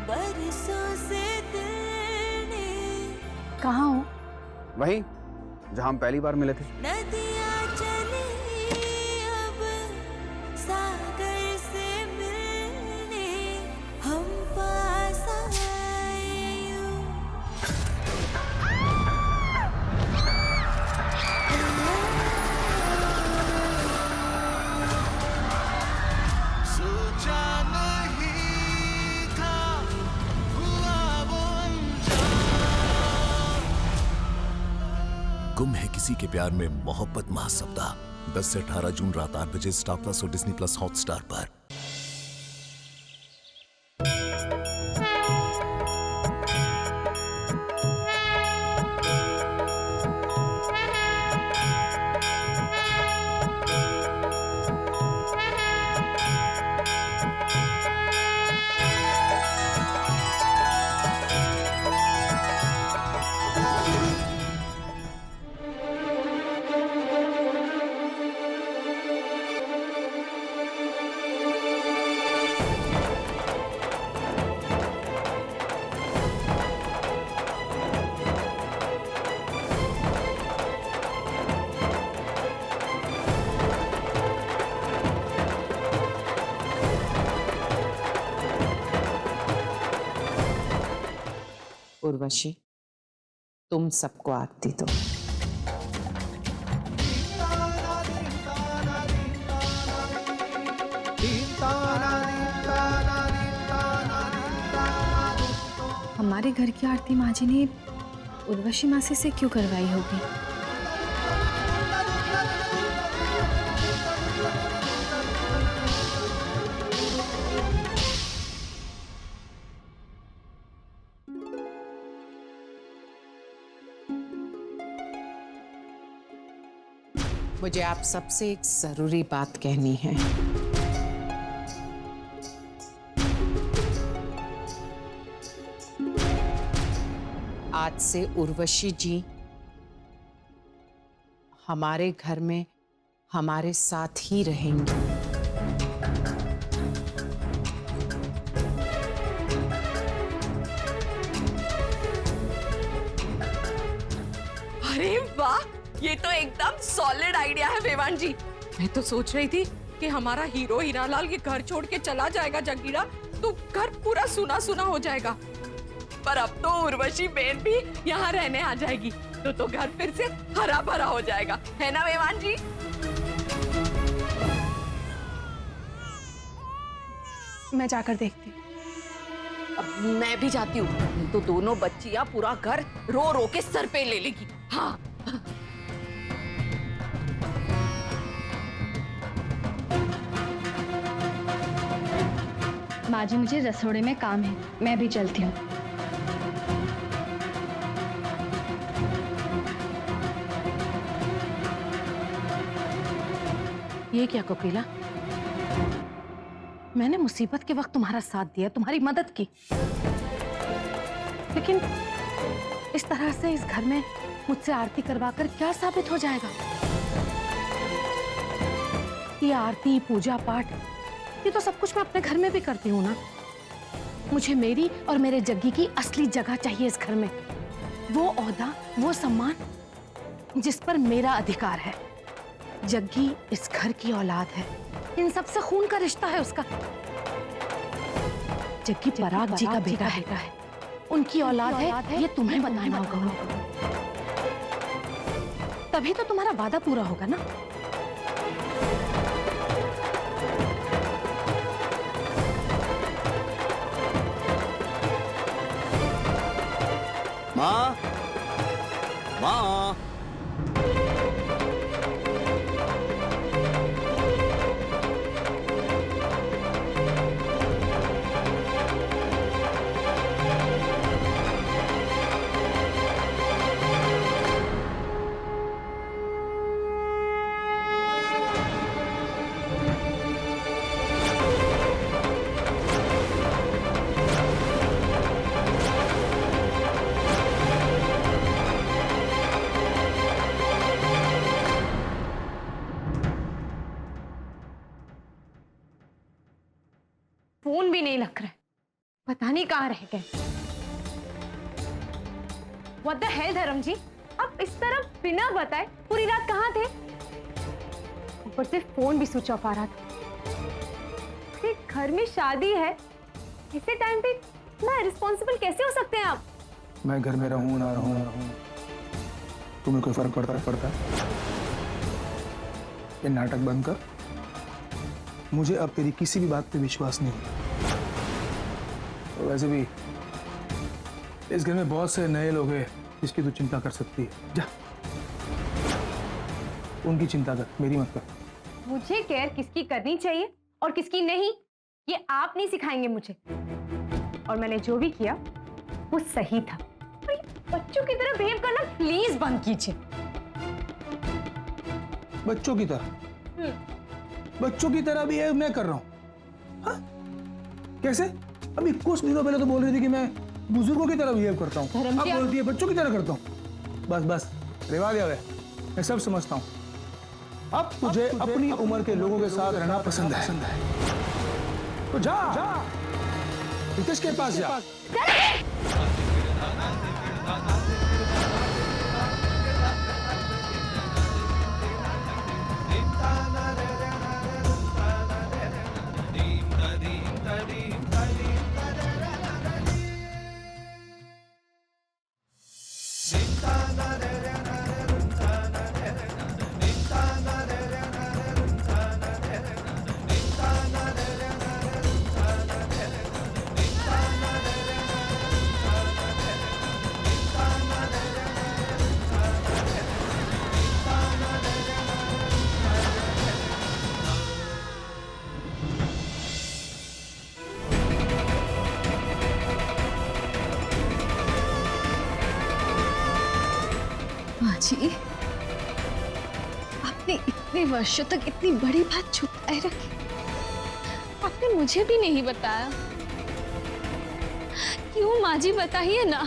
बरसों से दिल ने कहाँ हो? वहीं जहां हम पहली बार मिले थे। नदियाँ चली अब सागर से मिलने, हम पास आए यूं। सोचा नहीं था हुआ वो गुम है किसी के प्यार में मोहब्बत महासप्ताह 10 से 18 जून रात 8 बजे स्टार प्लस और डिज्नी प्लस हॉटस्टार पर। उर्वशी, तुम सबको आती दो। हमारे घर की आरती माँ जी ने उर्वशी मासी से क्यों करवाई होगी? मुझे आप सबसे एक जरूरी बात कहनी है। आज से उर्वशी जी हमारे घर में हमारे साथ ही रहेंगी। अरे वाह, ये तो एकदम सॉलिड आइडिया है वेवान जी। मैं तो सोच रही थी कि हमारा हीरो हीरालाल ये घर छोड़ के चला जाएगा जगीरा, तो घर पूरा सुना सुना हो जाएगा। पर अब तो उर्वशी बहन भी यहाँ रहने आ जाएगी, तो घर फिर से हरा भरा हो जाएगा, है ना वेवान जी? मैं जाकर देखती। अब मैं भी जाती हूँ, तो दोनों बच्चियाँ पूरा घर रो रो के सर पे ले लेगी। हाँ, माँ जी, मुझे रसोड़े में काम है, मैं भी चलती हूँ। ये क्या कोकिला, मैंने मुसीबत के वक्त तुम्हारा साथ दिया, तुम्हारी मदद की, लेकिन इस तरह से इस घर में मुझसे आरती करवाकर क्या साबित हो जाएगा? ये आरती, पूजा पाठ, ये तो सब कुछ मैं अपने घर में भी करती हूँ ना। मुझे मेरी और मेरे जग्गी की असली जगह चाहिए इस घर में, वो ओहदा, वो सम्मान जिस पर मेरा अधिकार है। जग्गी इस घर की औलाद है, इन सबसे खून का रिश्ता है उसका। जग्गी पराग जी का बेटा है, उनकी औलाद है, ये तुम्हें बताना होगा। तभी तो तुम्हारा वादा पूरा होगा ना। माँ, माँ, फोन भी नहीं लग रहा है, पता नहीं कहाँ रह गए। What the hell धर्म जी, आप इस तरह बिना बताए पूरी रात कहाँ थे? ऊपर से फोन भी स्विच ऑफ आ रहा था। अरे घर में शादी है, ऐसे टाइम पे इतना रिस्पॉन्सिबल कैसे हो सकते हैं आप? मैं घर में रहूं ना रहूं तुम्हें कोई फर्क पड़ता है? ये नाटक बंद कर। मुझे अब तेरी किसी भी बात पे विश्वास नहीं होता। और वैसे भी इस घर में बहुत से नए लोग हैं जिसकी तू चिंता कर सकती है। जा, उनकी चिंता कर, मेरी मत कर। मुझे केयर किसकी करनी चाहिए और किसकी नहीं, ये आप नहीं सिखाएंगे मुझे। और मैंने जो भी किया वो सही था। बच्चों की तरह बिहेव करना प्लीज बंद कीजिए। बच्चों की तरह? बच्चों की तरह बिहेव मैं कर रहा हूं? हाँ? कैसे? अभी कुछ दिनों पहले तो बोल रही थी कि मैं बुजुर्गों की तरह बिहेव करता हूं, अब बोलती है बच्चों की तरह करता हूं। बस रिवा दिया है, मैं सब समझता हूं। अब तुझे अपनी उम्र के लोगों के साथ रहना पसंद है तो जा रितेश के पास जा। जी, आपने इतने वर्षों तक इतनी बड़ी बात छुपाए रखी, आपने मुझे भी नहीं बताया। क्यों माँ जी, बताइए ना।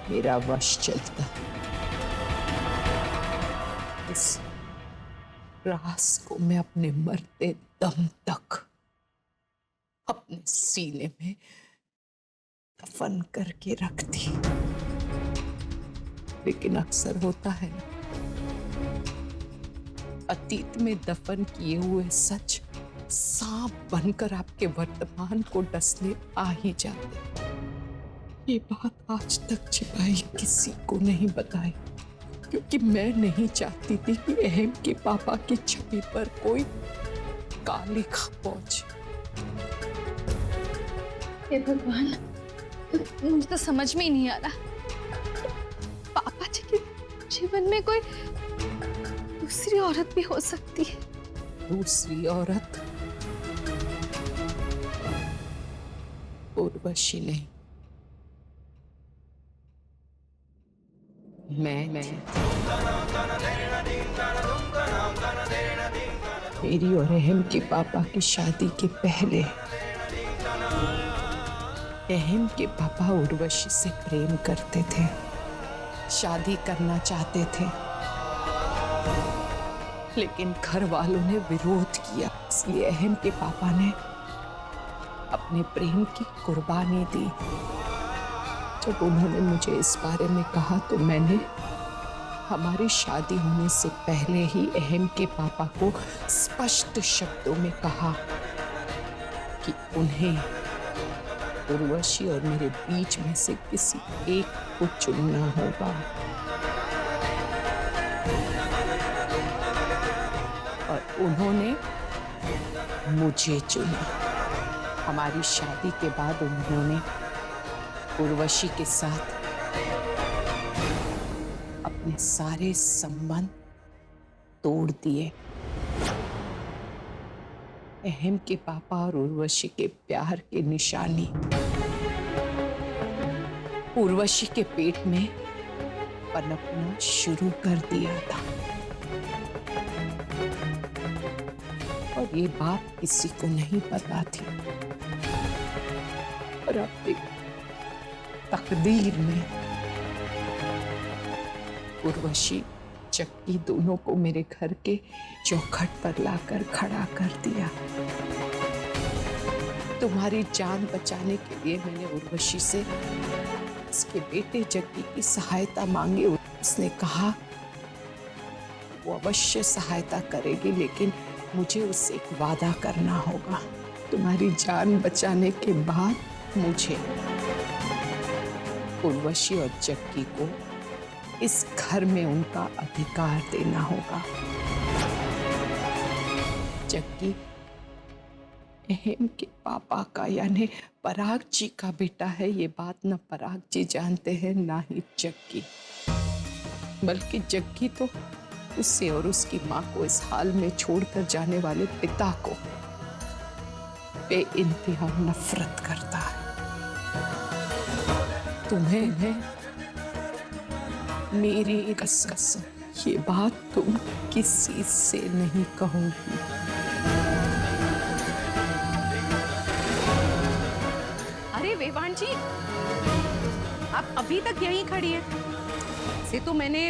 मेरा वश चलता, इस राज को मैं अपने मरते दम तक अपने सीने में दफन करके रखती। लेकिन अक्सर होता है ना, अतीत में दफन किए हुए सच सांप बनकर आपके वर्तमान को डसने आ ही जाते। ये बात आज तक छिपाई किसी को नहीं बताई, क्योंकि मैं नहीं चाहती थी कि अहम के पापा की छवि पर कोई कालिख पहुंचे। हे भगवान, मुझे तो समझ में ही नहीं आ रहा, पापा जी के जीवन में कोई दूसरी औरत भी हो सकती है। दूसरी औरत? उर्वशी नहीं, मैं मेरी और अहम के पापा की शादी के पहले अहम के पापा उर्वशी से प्रेम करते थे, शादी करना चाहते थे, लेकिन घर वालों ने विरोध किया। इसलिए अहम के पापा ने अपने प्रेम की कुर्बानी दी। जब उन्होंने मुझे इस बारे में कहा तो मैंने हमारी शादी होने से पहले ही अहम के पापा को स्पष्ट शब्दों में कहा कि उन्हें उर्वशी और मेरे बीच में से किसी एक को चुनना होगा। और उन्होंने मुझे चुना। हमारी शादी के बाद उन्होंने उर्वशी के साथ अपने सारे संबंध तोड़ दिए। अहम के पापा और उर्वशी के प्यार की निशानी उर्वशी के पेट में पनपना शुरू कर दिया था, और ये बात किसी को नहीं पता थी। और अब तकदीर में उर्वशी चक्की दोनों को मेरे घर के चौखट पर लाकर खड़ा कर दिया। तुम्हारी जान बचाने के लिए मैंने उर्वशी से उसके बेटे जग्गी की सहायता मांगी। उसने कहा वो अवश्य सहायता करेगी, लेकिन मुझे उससे एक वादा करना होगा। तुम्हारी जान बचाने के बाद मुझे उर्वशी और जग्गी को इस घर में उनका अधिकार देना होगा। जग्गी अहम के पापा का यानी पराग जी का बेटा है। ये बात न पराग जी जानते हैं ना ही जग्गी, बल्कि जग्गी तो उससे और उसकी माँ को इस हाल में छोड़कर जाने वाले पिता को बेइंतहा नफरत करता है। तुम्हें मेरी कसम, ये बात तुम किसी से नहीं कहोगी। अरे वेवान जी, आप अभी तक यहीं खड़ी हैं। से तो मैंने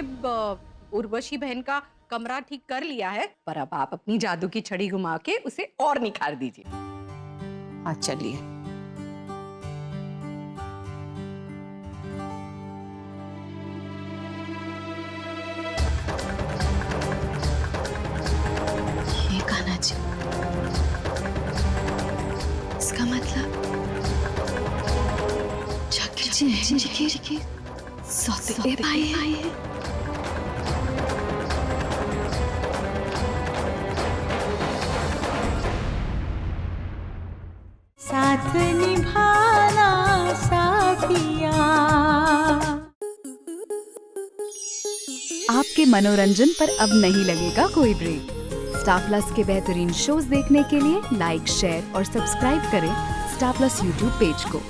उर्वशी बहन का कमरा ठीक कर लिया है, पर अब आप अपनी जादू की छड़ी घुमा के उसे और निखार दीजिए। हाँ चलिए। ये कान्हा जी, इसका मतलब जग्गी जी के सौतेले भाई हैं। साथ निभाना साथिया। आपके मनोरंजन पर अब नहीं लगेगा कोई ब्रेक। स्टार प्लस के बेहतरीन शोज देखने के लिए लाइक, शेयर और सब्सक्राइब करें स्टार प्लस यूट्यूब पेज को।